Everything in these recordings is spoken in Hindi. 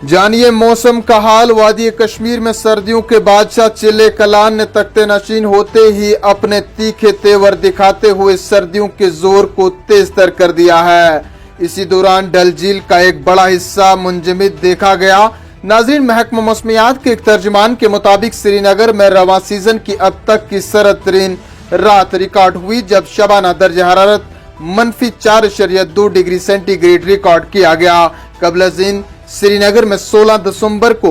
जानिए मौसम का हाल। वादी कश्मीर में सर्दियों के बादशाह चिल्ले कलान ने तख्ते नशीन होते ही अपने तीखे तेवर दिखाते हुए सर्दियों के जोर को तेज तर कर दिया है। इसी दौरान डल झील का एक बड़ा हिस्सा मुंजमद देखा गया। नाज़रीन, महकमा मौसमियात के एक तर्जुमान के मुताबिक श्रीनगर में रवां सीजन की अब तक की सर्द तरीन रात रिकॉर्ड हुई, जब शबाना दर्ज हरारत -4.2 डिग्री सेंटीग्रेड रिकॉर्ड किया गया। कबल श्रीनगर में 16 दिसंबर को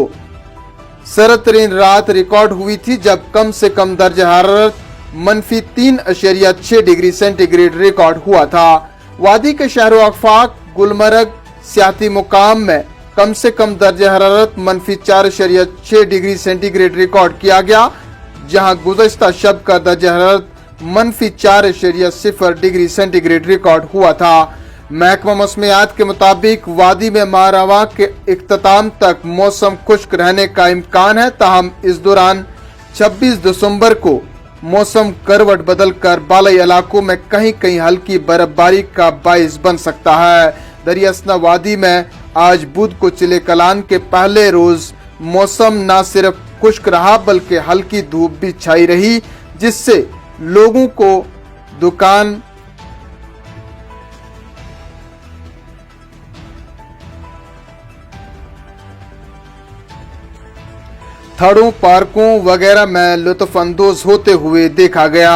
सर्द तरीन रात रिकॉर्ड हुई थी, जब कम से कम दर्ज हरारत -3.6 डिग्री सेंटीग्रेड रिकॉर्ड हुआ था। वादी के शहरों अखफाक, गुलमर्ग, सियाती मुकाम में कम से कम दर्ज हरारत -4.6 डिग्री सेंटीग्रेड रिकॉर्ड किया गया, जहां गुज़श्ता शब का दर्ज हरारत -4.0 डिग्री सेंटीग्रेड रिकॉर्ड हुआ था। महकमा मौसमियात के मुताबिक वादी में माह रवां के इख्तिताम तक मौसम खुश्क रहने का इम्कान है, ताहम इस दौरान 26 दिसंबर को मौसम करवट बदलकर बालाई इलाकों में कहीं कहीं हल्की बर्फबारी का बाइस बन सकता है। दरियासना वादी में आज बुध को चिले कलान के पहले रोज मौसम न सिर्फ खुश्क रहा बल्कि हल्की धूप भी छाई रही, जिससे लोगों को दुकान थड़ों, पार्कों वगैरह में लुत्फ अंदोज होते हुए देखा गया।